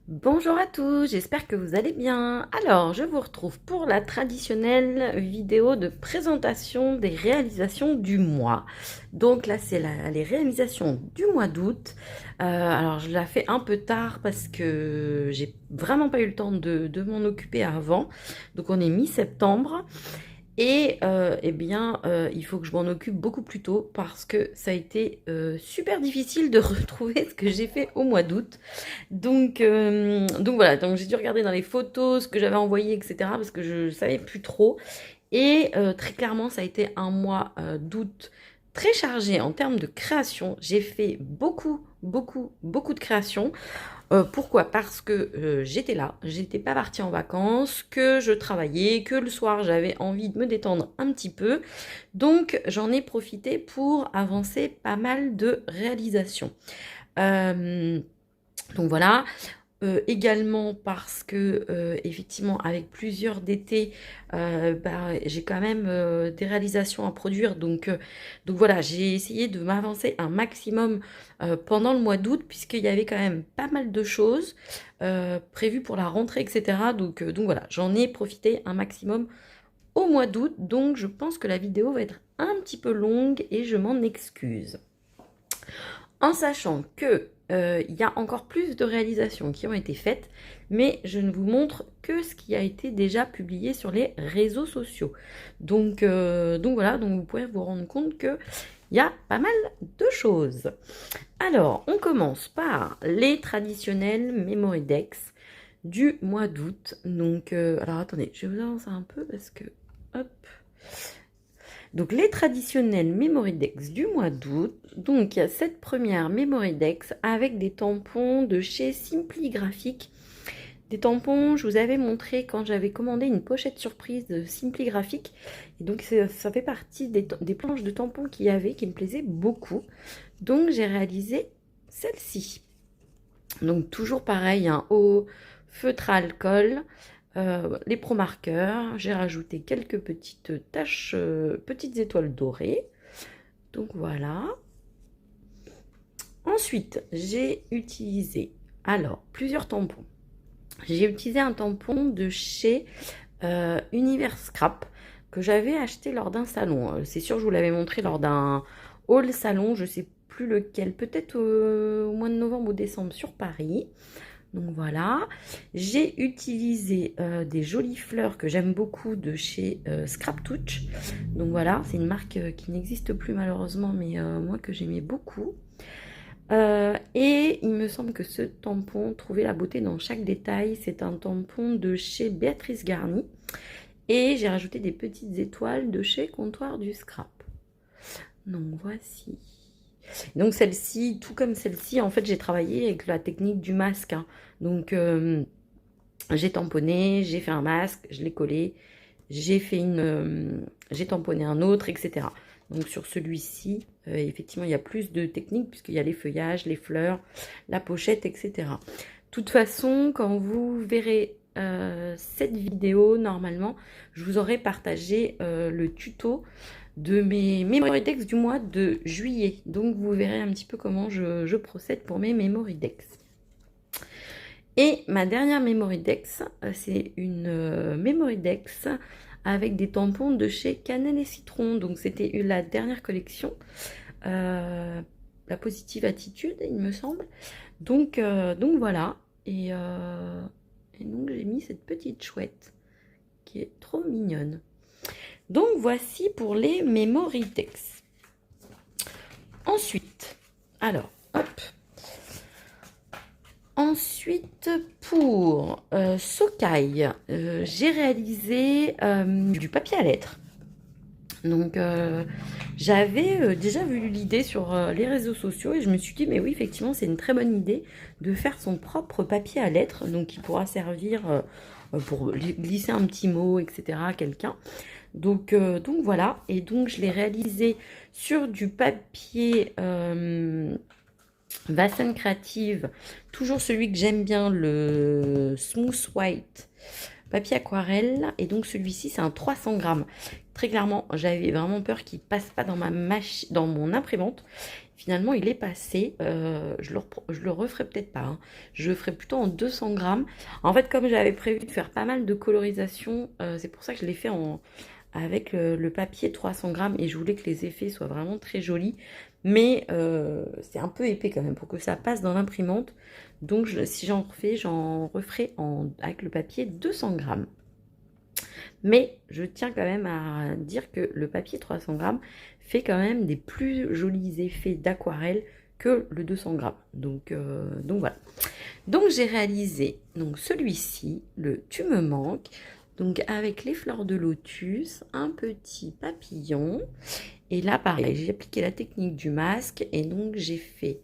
Bonjour à tous, j'espère que vous allez bien. Alors, je vous retrouve pour la traditionnelle vidéo de présentation des réalisations du mois. Donc là, c'est les réalisations du mois d'août. Alors, je la fais un peu tard parce que j'ai vraiment pas eu le temps de m'en occuper avant. Donc, on est mi-septembre. Et eh bien, il faut que je m'en occupe beaucoup plus tôt parce que ça a été super difficile de retrouver ce que j'ai fait au mois d'août. Donc voilà, donc j'ai dû regarder dans les photos ce que j'avais envoyé, etc. parce que je ne savais plus trop. Et très clairement, ça a été un mois d'août très chargé en termes de création. J'ai fait beaucoup de créations. Pourquoi? Parce que j'étais là, j'étais pas partie en vacances, que je travaillais, que le soir j'avais envie de me détendre un petit peu. Donc j'en ai profité pour avancer pas mal de réalisations. Euh, donc voilà, également parce que effectivement avec plusieurs d'été, j'ai quand même des réalisations à produire. Donc voilà, j'ai essayé de m'avancer un maximum pendant le mois d'août puisqu'il y avait quand même pas mal de choses prévues pour la rentrée, etc. Donc voilà, j'en ai profité un maximum au mois d'août. Donc je pense que la vidéo va être un petit peu longue et je m'en excuse. En sachant que il y a encore plus de réalisations qui ont été faites, mais je ne vous montre que ce qui a été déjà publié sur les réseaux sociaux. Donc voilà, donc vous pouvez vous rendre compte que il y a pas mal de choses. Alors, on commence par les traditionnels Memory Decks du mois d'août. Alors attendez, je vais vous avancer un peu parce que, hop, donc les traditionnels Memory Decks du mois d'août. Donc il y a cette première Memory Decks avec des tampons de chez Simply Graphic. Des tampons, je vous avais montré quand j'avais commandé une pochette surprise de Simply Graphic. Et donc ça fait partie des planches de tampons qu'il y avait qui me plaisaient beaucoup. Donc j'ai réalisé celle-ci. Donc toujours pareil, un haut feutre à alcool, les pro-marqueurs. J'ai rajouté quelques petites taches, petites étoiles dorées. Donc voilà. Ensuite, j'ai utilisé plusieurs tampons. J'ai utilisé un tampon de chez Univers Scrap que j'avais acheté lors d'un salon. C'est sûr, je vous l'avais montré lors d'un haul salon, je sais plus lequel, peut-être au mois de novembre ou décembre sur Paris. Donc voilà, j'ai utilisé des jolies fleurs que j'aime beaucoup de chez Scrap Touch. Donc voilà, c'est une marque qui n'existe plus malheureusement, mais moi que j'aimais beaucoup. Et il me semble que ce tampon, trouver la beauté dans chaque détail, c'est un tampon de chez Béatrice Garni. Et j'ai rajouté des petites étoiles de chez Comptoir du Scrap. Donc voici. Donc celle-ci, tout comme celle-ci, en fait j'ai travaillé avec la technique du masque, hein. Donc j'ai tamponné, j'ai fait un masque, je l'ai collé, j'ai tamponné un autre, etc. Donc sur celui-ci, effectivement il y a plus de techniques puisqu'il y a les feuillages, les fleurs, la pochette, etc. De toute façon, quand vous verrez cette vidéo, normalement, je vous aurai partagé le tuto de mes Memory Decks du mois de juillet. Donc vous verrez un petit peu comment je procède pour mes Memory Decks. Et ma dernière Memory Decks, c'est une Memory Decks avec des tampons de chez Cannelle et Citron. Donc c'était la dernière collection, la positive attitude, il me semble. Donc voilà. Et donc j'ai mis cette petite chouette qui est trop mignonne. Donc voici pour les Memory Decks. Ensuite, alors, hop. Ensuite, pour Sokai, j'ai réalisé du papier à lettres. Donc, j'avais déjà vu l'idée sur les réseaux sociaux et je me suis dit, mais oui, effectivement, c'est une très bonne idée de faire son propre papier à lettres, donc qui pourra servir pour glisser un petit mot, etc. à quelqu'un. Donc voilà, et donc je l'ai réalisé sur du papier Vassen Creative, toujours celui que j'aime bien, le Smooth White papier aquarelle. Et donc celui-ci, c'est un 300 grammes. Très clairement, j'avais vraiment peur qu'il passe pas dans dans mon imprimante. finalement il est passé. Je le referai peut-être pas, hein. Je le ferai plutôt en 200 grammes. En fait, comme j'avais prévu de faire pas mal de colorisation, c'est pour ça que je l'ai fait avec le papier 300 grammes et je voulais que les effets soient vraiment très jolis. Mais c'est un peu épais quand même pour que ça passe dans l'imprimante. Donc si j'en referai avec le papier 200 grammes. Mais je tiens quand même à dire que le papier 300 grammes fait quand même des plus jolis effets d'aquarelle que le 200 grammes. Donc voilà. Donc j'ai réalisé celui-ci, le Tu me manques, donc avec les fleurs de lotus, un petit papillon. Et là pareil, j'ai appliqué la technique du masque et donc j'ai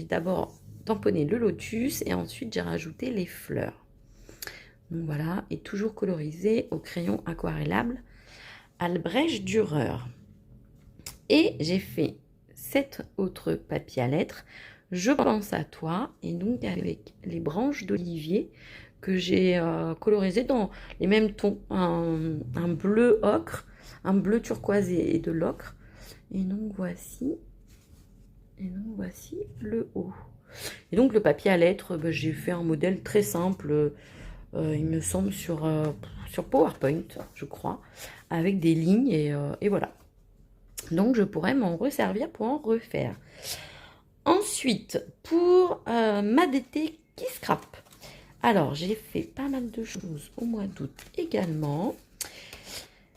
d'abord tamponné le lotus et ensuite j'ai rajouté les fleurs. Donc voilà, et toujours colorisé au crayon aquarellable Albrecht Dürer. Et j'ai fait 7 autres papiers à lettres. Je pense à toi, et donc avec les branches d'olivier que j'ai colorisées dans les mêmes tons, un bleu ocre, un bleu turquoise et de l'ocre. Et donc voici le haut. Et donc le papier à lettres, j'ai fait un modèle très simple. Il me semble sur PowerPoint, je crois, avec des lignes et voilà. Donc je pourrais m'en resservir pour en refaire. Ensuite, pour ma DT qui scrap. Alors, j'ai fait pas mal de choses au mois d'août également.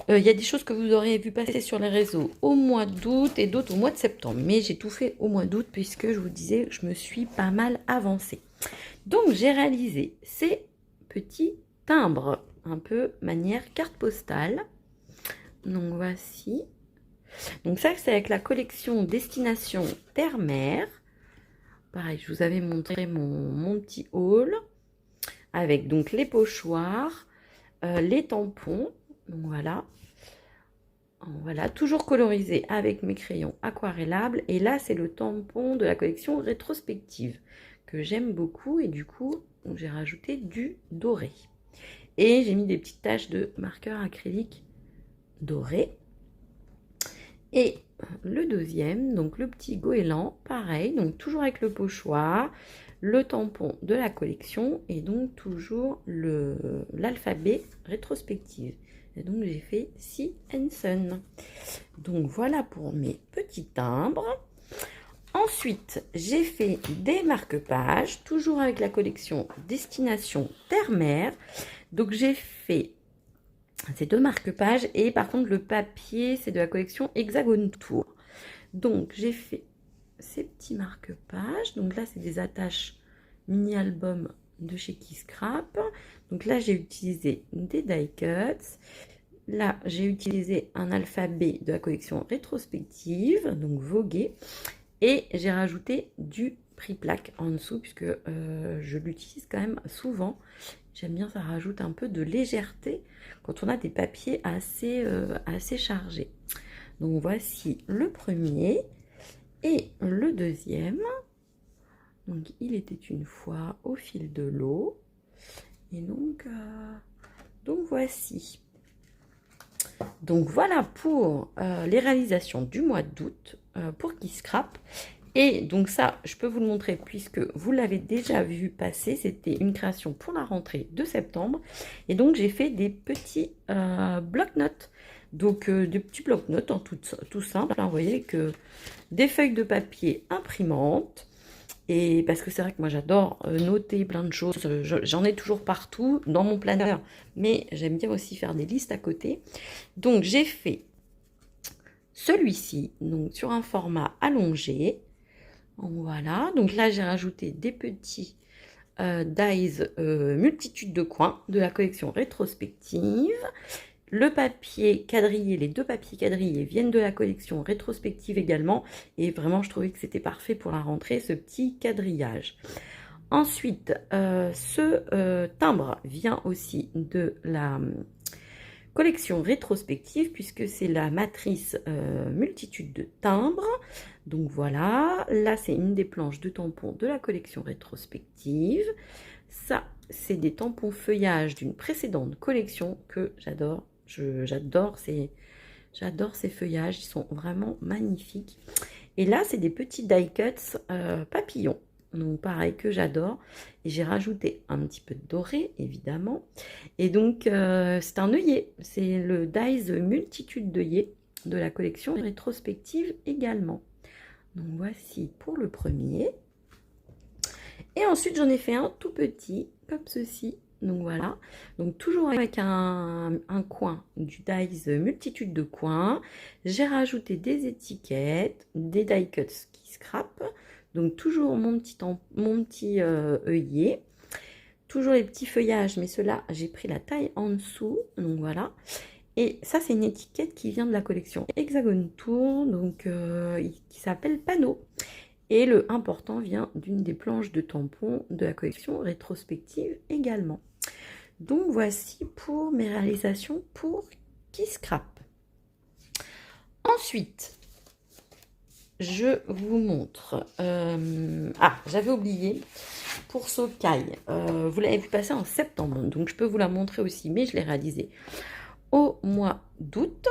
Il y a des choses que vous aurez vu passer sur les réseaux au mois d'août et d'autres au mois de septembre. Mais j'ai tout fait au mois d'août puisque je vous disais que je me suis pas mal avancée. Donc, j'ai réalisé ces petits timbres, un peu manière carte postale. Donc, voici. Donc, ça, c'est avec la collection Destination Terre-Mer. Pareil, je vous avais montré mon petit haul avec donc les pochoirs, les tampons. Donc, voilà. Voilà, toujours colorisé avec mes crayons aquarellables. Et là, c'est le tampon de la collection rétrospective que j'aime beaucoup. Et du coup, j'ai rajouté du doré. Et j'ai mis des petites taches de marqueur acrylique doré. Et le deuxième, donc le petit goéland, pareil, donc toujours avec le pochoir, le tampon de la collection et donc toujours l'alphabet rétrospective. Et donc j'ai fait Sea and Sun. Donc voilà pour mes petits timbres. Ensuite, j'ai fait des marque-pages, toujours avec la collection Destination Terre-Mer. Donc j'ai fait ces deux marque-pages et par contre le papier, c'est de la collection Hexagone Tour. Donc j'ai fait ces petits marque-pages. Donc là, c'est des attaches mini-album de chez Qui Scrap. Donc là, j'ai utilisé des die cuts. Là, j'ai utilisé un alphabet de la collection rétrospective, donc vogué. Et j'ai rajouté du prix plaque en dessous, puisque je l'utilise quand même souvent. J'aime bien, ça rajoute un peu de légèreté quand on a des papiers assez chargés. Donc voici le premier et le deuxième. Donc il était une fois au fil de l'eau. Et donc voici. Donc voilà pour les réalisations du mois d'août pour Qui Scrap. Et donc ça, je peux vous le montrer puisque vous l'avez déjà vu passer. C'était une création pour la rentrée de septembre. Et donc j'ai fait des petits bloc-notes. Donc des petits bloc-notes en tout simple. Hein, vous voyez que des feuilles de papier imprimantes. Et parce que c'est vrai que moi j'adore noter plein de choses, j'en ai toujours partout dans mon planeur, mais j'aime bien aussi faire des listes à côté. Donc j'ai fait celui-ci, donc sur un format allongé. Voilà, donc là j'ai rajouté des petits dies multitude de coins de la collection rétrospective. Le papier quadrillé, les deux papiers quadrillés viennent de la collection rétrospective également. Et vraiment, je trouvais que c'était parfait pour la rentrée, ce petit quadrillage. Ensuite, ce timbre vient aussi de la collection rétrospective, puisque c'est la matrice multitude de timbres. Donc voilà, là c'est une des planches de tampons de la collection rétrospective. Ça, c'est des tampons feuillage d'une précédente collection que j'adore. J'adore ces feuillages, ils sont vraiment magnifiques. Et là, c'est des petits die cuts papillons. Donc pareil que j'adore. Et j'ai rajouté un petit peu de doré, évidemment. Et donc, c'est un œillet. C'est le Dies Multitude d'œillets de la collection rétrospective également. Donc voici pour le premier. Et ensuite, j'en ai fait un tout petit, comme ceci. Donc voilà, donc toujours avec un coin du Dies Multitude de coins. J'ai rajouté des étiquettes, des die cuts qui scrapent. Donc toujours mon petit œillet. Toujours les petits feuillages, mais ceux-là, j'ai pris la taille en dessous. Donc voilà. Et ça, c'est une étiquette qui vient de la collection Hexagone Tour, donc qui s'appelle Panneau. Et le important vient d'une des planches de tampons de la collection rétrospective également. Donc voici pour mes réalisations pour Qui Scrap. Ensuite, je vous montre. J'avais oublié pour Sokai. Vous l'avez vu passer en septembre, donc je peux vous la montrer aussi, mais je l'ai réalisée au mois d'août.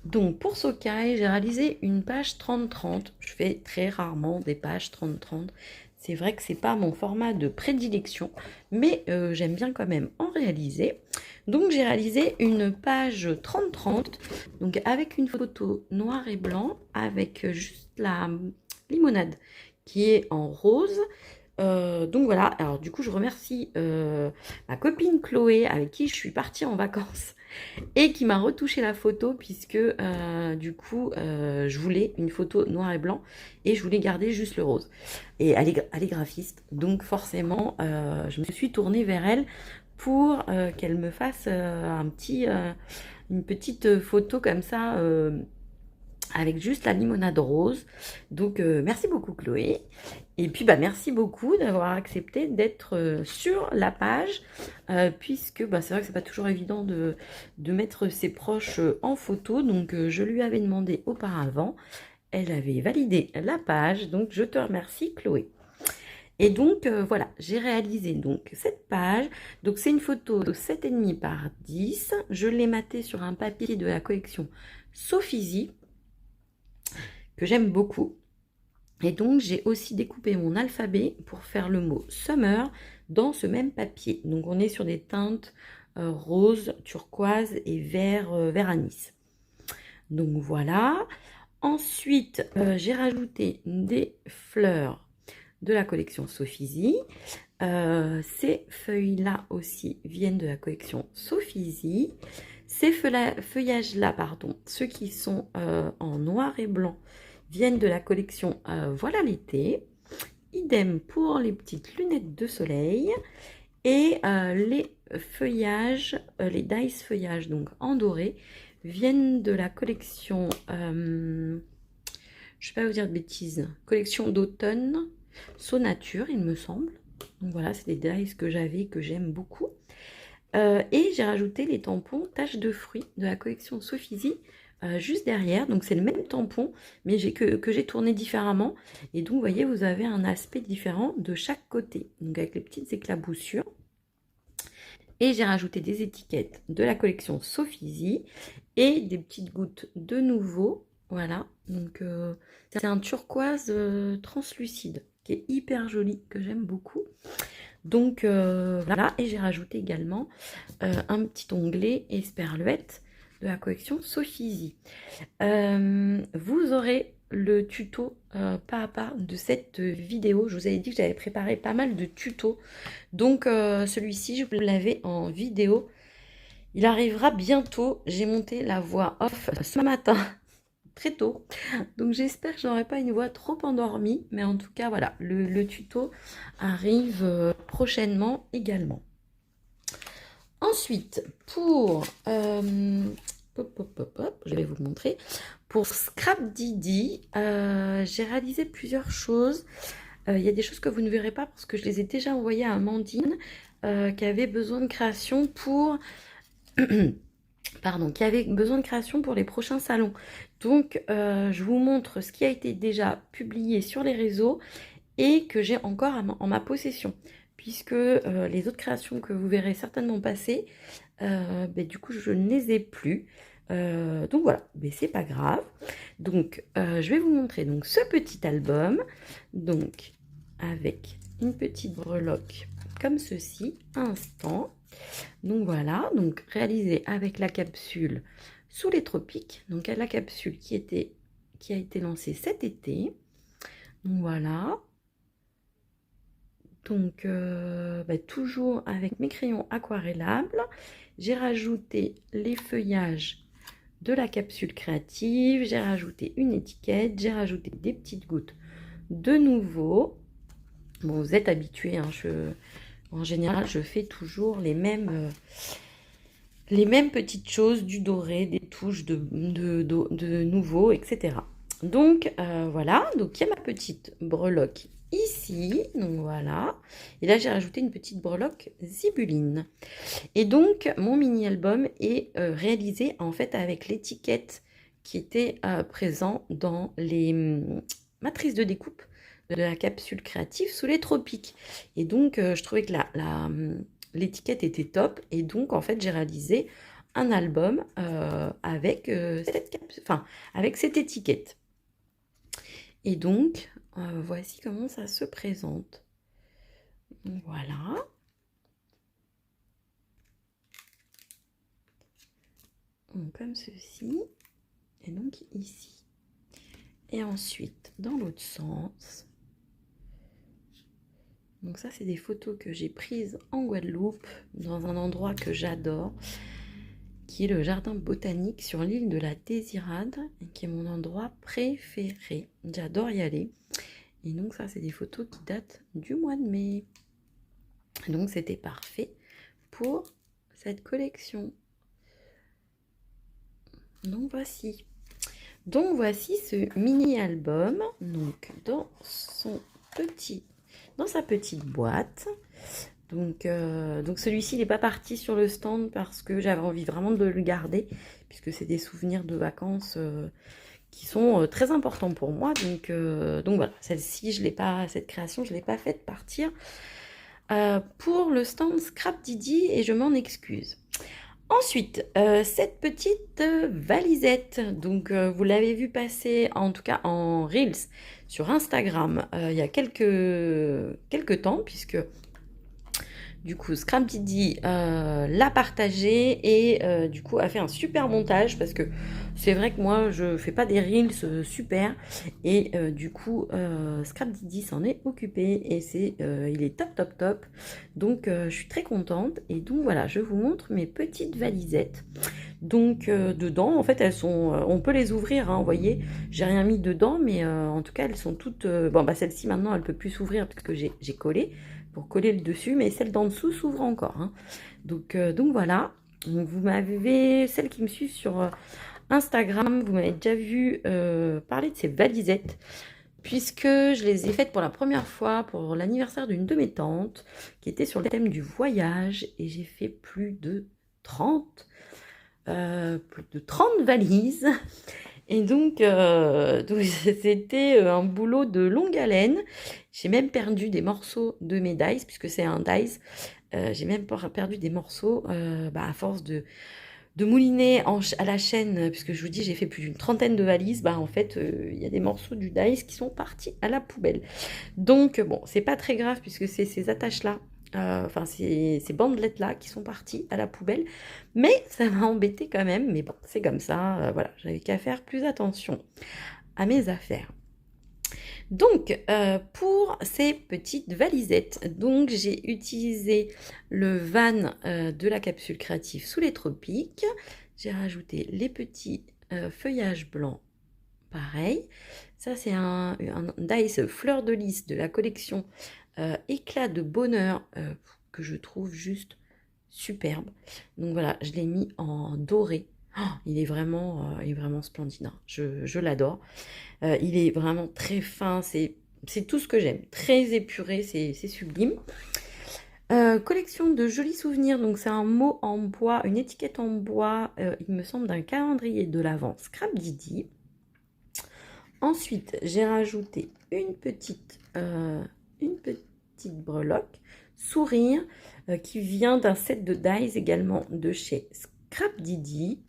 Donc pour Sokai, j'ai réalisé une page 30-30. Je fais très rarement des pages 30-30. C'est vrai que c'est pas mon format de prédilection, mais j'aime bien quand même en réaliser. Donc j'ai réalisé une page 30-30, donc avec une photo noir et blanc, avec juste la limonade qui est en rose. Donc voilà, alors du coup je remercie ma copine Chloé avec qui je suis partie en vacances et qui m'a retouché la photo puisque du coup je voulais une photo noir et blanc et je voulais garder juste le rose. Et elle est graphiste, donc forcément je me suis tournée vers elle pour qu'elle me fasse une petite photo comme ça avec juste la limonade rose. Donc merci beaucoup Chloé. Et puis merci beaucoup d'avoir accepté d'être sur la page, puisque c'est vrai que c'est pas toujours évident de mettre ses proches en photo. Donc je lui avais demandé auparavant, elle avait validé la page, donc je te remercie Chloé. Et donc voilà, j'ai réalisé donc cette page. Donc c'est une photo de 7,5 par 10. Je l'ai matée sur un papier de la collection Sophie que j'aime beaucoup. Et donc, j'ai aussi découpé mon alphabet pour faire le mot summer dans ce même papier. Donc, on est sur des teintes rose, turquoise et vert anis. Donc, voilà. Ensuite, j'ai rajouté des fleurs de la collection Sophie. Ces feuilles-là aussi viennent de la collection Sophie. Ces feuillages-là, pardon, ceux qui sont en noir et blanc, viennent de la collection Voilà l'été. Idem pour les petites lunettes de soleil. Et les feuillages, les dice feuillages, donc en doré, viennent de la collection, je ne vais pas vous dire de bêtises, collection d'automne, Nature, il me semble. Donc voilà, c'est des dice que j'avais, que j'aime beaucoup. Et j'ai rajouté les tampons taches de fruits de la collection Sophie juste derrière. Donc c'est le même tampon, mais que j'ai tourné différemment. Et donc vous voyez, vous avez un aspect différent de chaque côté. Donc avec les petites éclaboussures. Et j'ai rajouté des étiquettes de la collection Sophie et des petites gouttes de nouveau. Voilà, donc c'est un turquoise translucide qui est hyper joli, que j'aime beaucoup. Donc voilà, et j'ai rajouté également un petit onglet Esperluette de la collection Sophie. Vous aurez le tuto pas à pas de cette vidéo. Je vous avais dit que j'avais préparé pas mal de tutos. Donc celui-ci, je vous l'avais en vidéo. Il arrivera bientôt. J'ai monté la voix off ce matin. Très tôt, donc j'espère que je n'aurai pas une voix trop endormie, mais en tout cas voilà, le tuto arrive prochainement également. Ensuite, pour je vais vous montrer, pour Scrap Didi, j'ai réalisé plusieurs choses. Il y a des choses que vous ne verrez pas parce que je les ai déjà envoyées à Amandine qui avait besoin de création pour qui avait besoin de création pour les prochains salons. Donc, je vous montre ce qui a été déjà publié sur les réseaux et que j'ai encore en ma possession. Puisque les autres créations que vous verrez certainement passer, du coup, je ne les ai plus. Donc voilà, mais c'est pas grave. Donc je vais vous montrer donc ce petit album, donc avec une petite breloque comme ceci, à instant. Donc voilà, donc réalisé avec la capsule Sous les tropiques, donc la capsule qui a été lancée cet été. Donc voilà. Donc toujours avec mes crayons aquarellables, j'ai rajouté les feuillages de la capsule créative, j'ai rajouté une étiquette, j'ai rajouté des petites gouttes de nouveau. Bon, vous êtes habitués, hein, en général, je fais toujours les mêmes petites choses, du doré, des touches de nouveau, etc. Donc voilà, donc il y a ma petite breloque ici, donc voilà. Et là, j'ai rajouté une petite breloque zibeline. Et donc, mon mini-album est réalisé en fait avec l'étiquette qui était présent dans les matrices de découpe de la capsule créative Sous les tropiques. Et donc, je trouvais que l'étiquette était top. Et donc, en fait, j'ai réalisé un album avec, avec cette étiquette. Et donc, voici comment ça se présente. Voilà. Donc, comme ceci. Et donc ici. Et ensuite, dans l'autre sens. Donc ça, c'est des photos que j'ai prises en Guadeloupe, dans un endroit que j'adore, qui est le jardin botanique sur l'île de la Désirade, et qui est mon endroit préféré. J'adore y aller. Et donc ça, c'est des photos qui datent du mois de mai. Donc c'était parfait pour cette collection. Donc voici. Donc voici ce mini-album, donc dans sa petite boîte. Donc celui-ci n'est pas parti sur le stand parce que j'avais envie vraiment de le garder, puisque c'est des souvenirs de vacances qui sont très importants pour moi. Donc voilà, celle-ci, cette création, je ne l'ai pas faite partir pour le stand Scrap Didi et je m'en excuse. Ensuite, cette petite valisette, donc vous l'avez vu passer, en tout cas en Reels sur Instagram, il y a quelques temps, puisque du coup Scrap Didi l'a partagé et du coup a fait un super montage, parce que c'est vrai que moi je fais pas des Reels super, et du coup Scrap Didi s'en est occupé et il est top. Donc je suis très contente. Et donc voilà, je vous montre mes petites valisettes. Donc dedans, en fait, elles sont, on peut les ouvrir, hein, vous voyez, j'ai rien mis dedans, mais en tout cas elles sont toutes, celle-ci maintenant elle peut plus s'ouvrir parce que j'ai collé pour coller le dessus, mais celle d'en dessous s'ouvre encore, hein. Donc voilà. Donc, vous m'avez, celles qui me suivent sur Instagram, vous m'avez déjà vu parler de ces valisettes, puisque je les ai faites pour la première fois pour l'anniversaire d'une de mes tantes, qui était sur le thème du voyage, et j'ai fait plus de 30 valises. Et donc c'était un boulot de longue haleine. J'ai même perdu des morceaux de mes dies, puisque c'est un dies. J'ai même perdu des morceaux à force de mouliner à la chaîne, puisque je vous dis j'ai fait plus d'une trentaine de valises. En fait il y a des morceaux du dies qui sont partis à la poubelle. Donc bon, c'est pas très grave, puisque c'est ces attaches là, ces bandelettes là qui sont parties à la poubelle, mais ça m'a embêté quand même. Mais bon, c'est comme ça, voilà, j'avais qu'à faire plus attention à mes affaires. Donc pour ces petites valisettes, donc j'ai utilisé le van de la capsule créative Sous les tropiques. J'ai rajouté les petits feuillages blancs, pareil. Ça c'est un dice fleur de lys de la collection éclat de bonheur, que je trouve juste superbe. Donc voilà, je l'ai mis en doré. Oh, il est vraiment splendide, hein. Je l'adore. Il est vraiment très fin, c'est tout ce que j'aime. Très épuré, c'est sublime. Collection de jolis souvenirs, donc c'est un mot en bois, une étiquette en bois, il me semble, d'un calendrier de l'Avent Scrap Didi. Ensuite, j'ai rajouté une petite breloque sourire qui vient d'un set de dies également de chez Scrap Didi.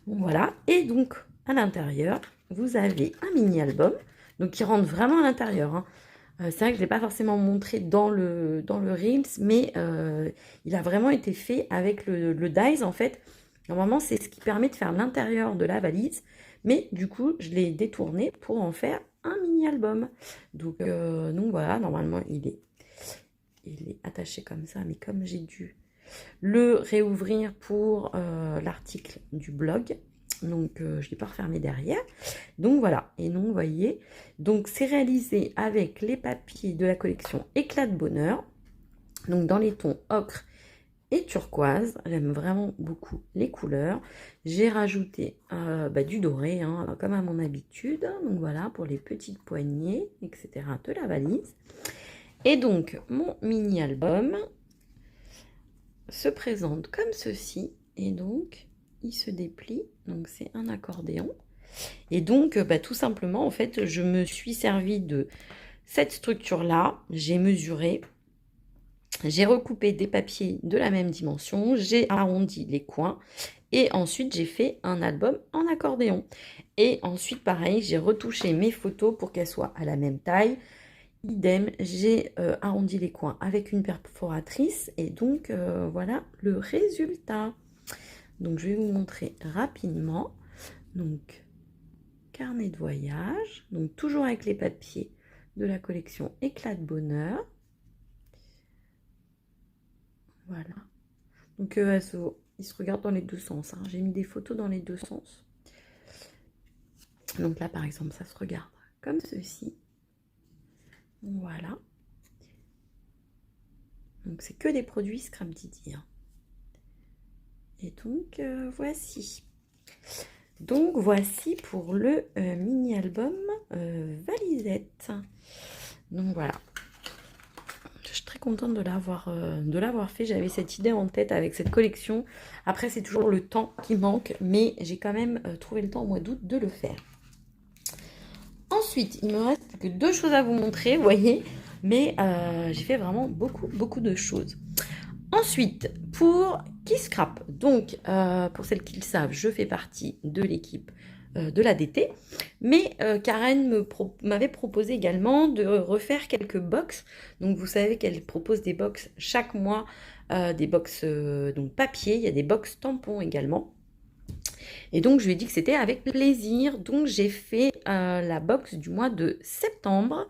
Bon, voilà. Et donc, à l'intérieur, vous avez un mini-album, donc qui rentre vraiment à l'intérieur, hein. C'est vrai que je ne l'ai pas forcément montré dans le Reels, mais il a vraiment été fait avec le Dies, en fait. Normalement, c'est ce qui permet de faire l'intérieur de la valise, mais du coup, je l'ai détourné pour en faire un mini-album. Donc voilà, normalement, il est attaché comme ça, mais comme j'ai dû le réouvrir pour l'article du blog, donc je ne l'ai pas refermé derrière. Donc voilà, et donc vous voyez, donc c'est réalisé avec les papiers de la collection Éclat de bonheur, donc dans les tons ocre et turquoise. J'aime vraiment beaucoup les couleurs. J'ai rajouté du doré, hein, comme à mon habitude, donc voilà, pour les petites poignées, etc. de la valise. Et donc mon mini album se présente comme ceci, et donc il se déplie, donc c'est un accordéon. Et donc tout simplement, en fait, je me suis servi de cette structure là, j'ai mesuré, j'ai recoupé des papiers de la même dimension, j'ai arrondi les coins et ensuite j'ai fait un album en accordéon. Et ensuite pareil, j'ai retouché mes photos pour qu'elles soient à la même taille. Idem, j'ai arrondi les coins avec une perforatrice et donc voilà le résultat. Donc je vais vous montrer rapidement. Donc carnet de voyage, donc toujours avec les papiers de la collection Éclat de bonheur. Voilà. Donc il se regarde dans les deux sens, hein. J'ai mis des photos dans les deux sens. Donc là par exemple ça se regarde comme ceci. Voilà. Donc c'est que des produits Scrap Didi, hein. Et donc voici. Donc voici pour le mini-album Valisette. Donc voilà. Je suis très contente de l'avoir fait. J'avais cette idée en tête avec cette collection. Après, c'est toujours le temps qui manque, mais j'ai quand même trouvé le temps au mois d'août de le faire. Ensuite, il me reste que 2 choses à vous montrer, vous voyez. Mais j'ai fait vraiment beaucoup de choses. Ensuite, pour Keyscrap, donc pour celles qui le savent, je fais partie de l'équipe de l'ADT, mais Karen m'avait proposé également de refaire quelques box. Donc vous savez qu'elle propose des box chaque mois, des box donc papier, il y a des box tampons également. Et donc je lui ai dit que c'était avec plaisir, donc j'ai fait la box du mois de septembre.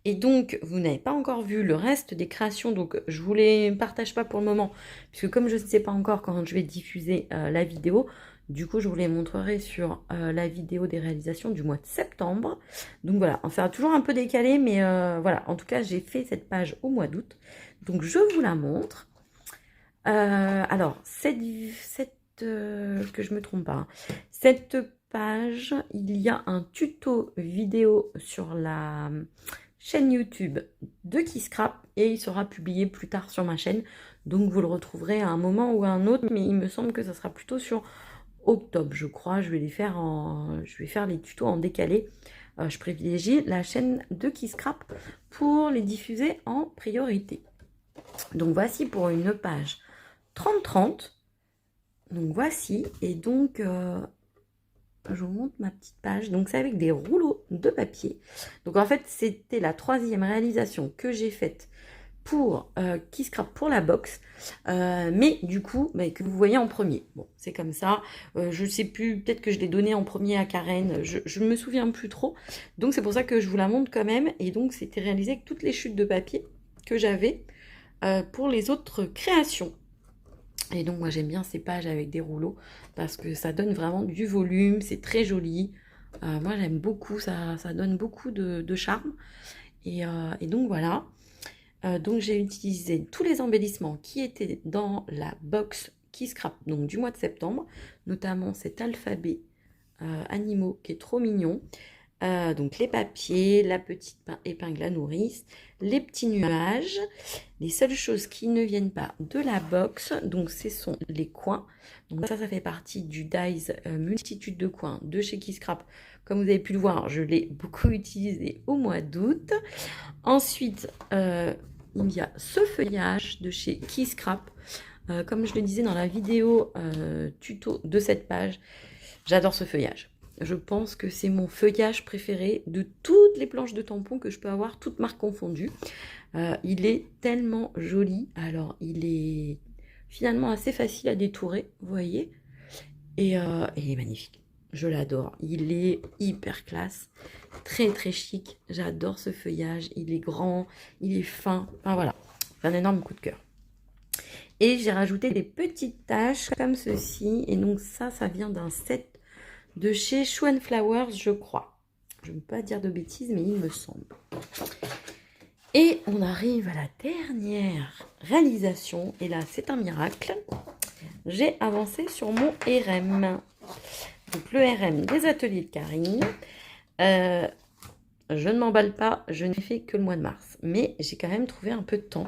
Et donc, vous n'avez pas encore vu le reste des créations, donc je vous les partage pas pour le moment, puisque comme je ne sais pas encore quand je vais diffuser la vidéo, du coup, je vous les montrerai sur la vidéo des réalisations du mois de septembre. Donc voilà, ça a toujours un peu décalé, mais voilà, en tout cas, j'ai fait cette page au mois d'août. Donc, je vous la montre. Alors, que je me trompe pas, hein. Cette page, il y a un tuto vidéo sur la chaîne YouTube de Keyscrap et il sera publié plus tard sur ma chaîne. Donc vous le retrouverez à un moment ou à un autre, mais il me semble que ça sera plutôt sur octobre, je crois. Je vais faire les tutos en décalé. Je privilégie la chaîne de Keyscrap pour les diffuser en priorité. Donc voici pour une page 30-30. Donc voici, et donc je vous montre ma petite page. Donc c'est avec des rouleaux de papier. Donc en fait c'était la 3e réalisation que j'ai faite pour Keyscrap pour la box, mais du coup que vous voyez en premier. Bon, c'est comme ça. Je sais plus, peut-être que je l'ai donné en premier à Karen, je me souviens plus trop. Donc c'est pour ça que je vous la montre quand même. Et donc c'était réalisé avec toutes les chutes de papier que j'avais pour les autres créations. Et donc moi j'aime bien ces pages avec des rouleaux parce que ça donne vraiment du volume, c'est très joli. Moi j'aime beaucoup, ça donne beaucoup de charme. Et donc voilà. Donc j'ai utilisé tous les embellissements qui étaient dans la box Keyscrap donc du mois de septembre, notamment cet alphabet animaux qui est trop mignon. Donc les papiers, la petite épingle à nourrice, les petits nuages. Les seules choses qui ne viennent pas de la box, donc ce sont les coins. Donc ça fait partie du Dies multitude de coins de chez Keyscrap. Comme vous avez pu le voir, je l'ai beaucoup utilisé au mois d'août. Ensuite, il y a ce feuillage de chez Keyscrap. Comme je le disais dans la vidéo tuto de cette page, j'adore ce feuillage. Je pense que c'est mon feuillage préféré de toutes les planches de tampons que je peux avoir, toutes marques confondues. Il est tellement joli. Alors, il est finalement assez facile à détourer, vous voyez. Et il est magnifique. Je l'adore. Il est hyper classe. Très, très chic. J'adore ce feuillage. Il est grand, il est fin. Enfin, voilà. C'est un énorme coup de cœur. Et j'ai rajouté des petites taches comme ceci. Et donc ça vient d'un set de chez Shoe and Flowers, je crois. Je ne veux pas dire de bêtises, mais il me semble. Et on arrive à la dernière réalisation. Et là, c'est un miracle. J'ai avancé sur mon RM. Donc le RM des ateliers de Karine. Je ne m'emballe pas, je n'ai fait que le mois de mars. Mais j'ai quand même trouvé un peu de temps.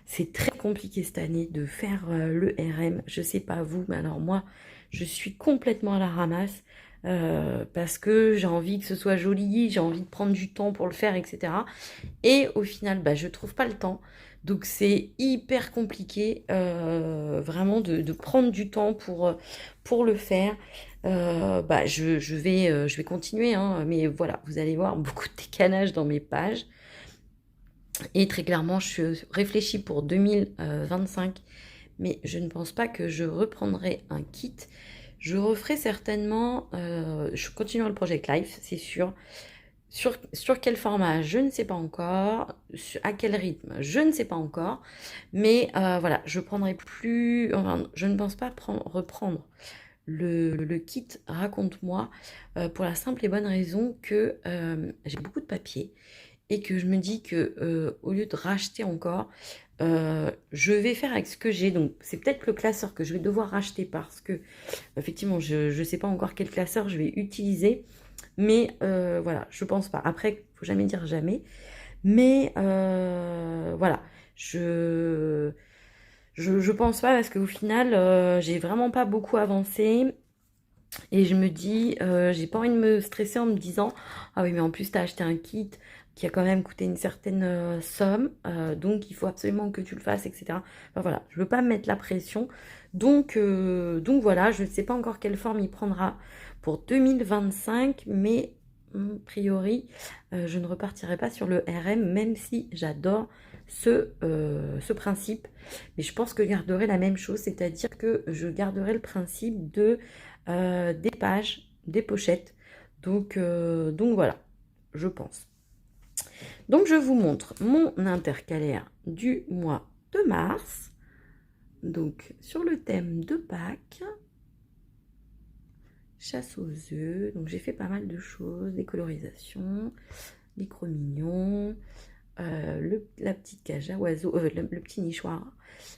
C'est très compliqué cette année de faire le RM. Je ne sais pas vous, mais alors moi, je suis complètement à la ramasse. Parce que j'ai envie que ce soit joli, j'ai envie de prendre du temps pour le faire, etc. Et au final, bah, je trouve pas le temps. Donc c'est hyper compliqué vraiment de prendre du temps pour le faire. Bah, je vais continuer, hein, mais voilà, vous allez voir beaucoup de décalage dans mes pages. Et très clairement, je réfléchis pour 2025, mais je ne pense pas que je reprendrai un kit. Je referai certainement, je continuerai le Project Life, c'est sûr. Sur quel format, je ne sais pas encore. À quel rythme, je ne sais pas encore. Mais voilà, je prendrai plus. Enfin, je ne pense pas reprendre le kit Raconte-moi pour la simple et bonne raison que j'ai beaucoup de papier et que je me dis que au lieu de racheter encore, je vais faire avec ce que j'ai. Donc c'est peut-être le classeur que je vais devoir racheter parce que effectivement je ne sais pas encore quel classeur je vais utiliser. Mais voilà, je pense pas. Après, il faut jamais dire jamais. Mais voilà, je pense pas parce qu'au final, j'ai vraiment pas beaucoup avancé. Et je me dis, j'ai pas envie de me stresser en me disant, ah oui, mais en plus, tu as acheté un kit qui a quand même coûté une certaine somme, donc il faut absolument que tu le fasses, etc. Enfin voilà, je veux pas me mettre la pression. Donc voilà, je ne sais pas encore quelle forme il prendra pour 2025, mais a priori, je ne repartirai pas sur le RM, même si j'adore ce principe. Mais je pense que je garderai la même chose, c'est-à-dire que je garderai le principe des pages, des pochettes. Donc voilà, je pense. Donc je vous montre mon intercalaire du mois de mars. Donc sur le thème de Pâques, chasse aux œufs. Donc j'ai fait pas mal de choses, des colorisations, des crocs-mignons, la petite cage à oiseaux, le petit nichoir,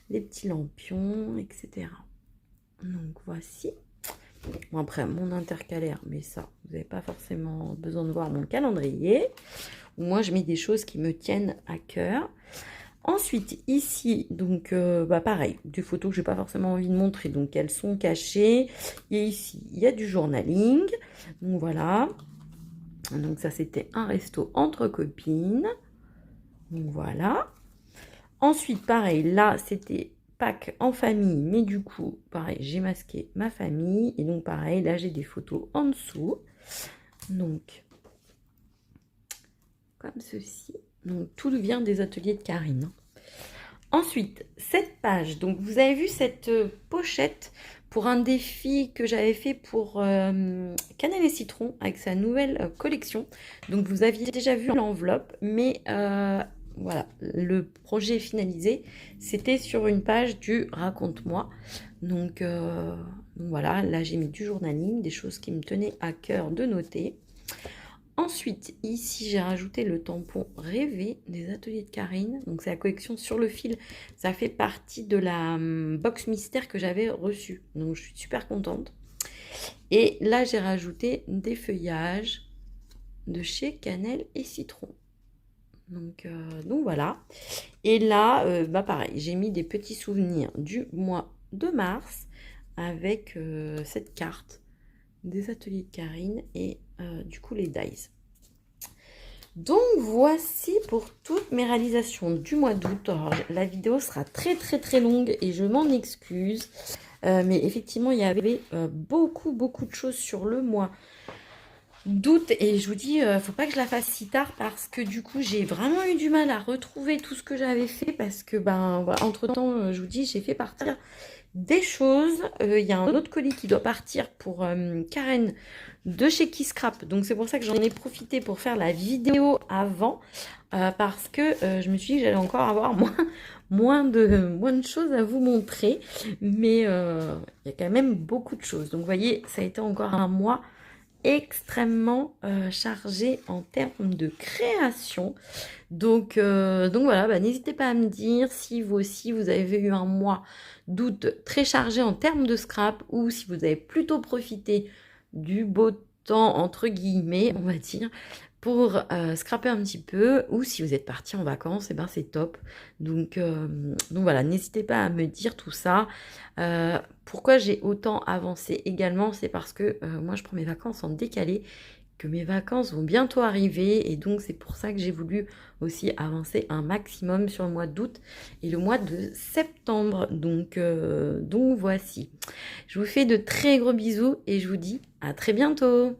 les petits lampions, etc. Donc voici. Bon, après, mon intercalaire, mais ça, vous n'avez pas forcément besoin de voir mon calendrier. Moi, je mets des choses qui me tiennent à cœur. Ensuite, ici, donc, bah pareil, des photos que je n'ai pas forcément envie de montrer, donc elles sont cachées. Et ici, il y a du journaling. Donc voilà. Donc ça, c'était un resto entre copines. Donc voilà. Ensuite, pareil, là, c'était Pâques en famille, mais du coup, pareil, j'ai masqué ma famille. Et donc, pareil, là, j'ai des photos en dessous. Donc, comme ceci. Donc, tout vient des ateliers de Karine. Ensuite, cette page. Donc, vous avez vu cette pochette pour un défi que j'avais fait pour Cannelle et Citron avec sa nouvelle collection. Donc, vous aviez déjà vu l'enveloppe, mais voilà, le projet finalisé, c'était sur une page du Raconte-moi. Donc voilà, là j'ai mis du journaling, des choses qui me tenaient à cœur de noter. Ensuite, ici j'ai rajouté le tampon rêvé des ateliers de Karine. Donc c'est la collection sur le fil. Ça fait partie de la box mystère que j'avais reçue. Donc je suis super contente. Et là j'ai rajouté des feuillages de chez Cannelle et Citron. Donc voilà. Et là, bah pareil, j'ai mis des petits souvenirs du mois de mars avec cette carte des ateliers de Karine et du coup les dies. Donc voici pour toutes mes réalisations du mois d'août. Alors, la vidéo sera très longue et je m'en excuse. Mais effectivement, il y avait beaucoup de choses sur le mois d'août. Et je vous dis, faut pas que je la fasse si tard parce que du coup, j'ai vraiment eu du mal à retrouver tout ce que j'avais fait. Parce que, ben, voilà, entre-temps, je vous dis, j'ai fait partir des choses. Il y a un autre colis qui doit partir pour Karen de chez Qui Scrap. Donc c'est pour ça que j'en ai profité pour faire la vidéo avant. Parce que je me suis dit que j'allais encore avoir moins de choses à vous montrer. Mais il y a quand même beaucoup de choses. Donc vous voyez, ça a été encore un mois extrêmement chargé en termes de création. Donc voilà, bah, n'hésitez pas à me dire si vous aussi vous avez eu un mois d'août très chargé en termes de scrap ou si vous avez plutôt profité du beau temps entre guillemets, on va dire, pour scraper un petit peu, ou si vous êtes parti en vacances, et ben c'est top. Donc voilà, n'hésitez pas à me dire tout ça. Pourquoi j'ai autant avancé également, c'est parce que moi je prends mes vacances en décalé, que mes vacances vont bientôt arriver, et donc c'est pour ça que j'ai voulu aussi avancer un maximum sur le mois d'août et le mois de septembre. Donc voici. Je vous fais de très gros bisous et je vous dis à très bientôt.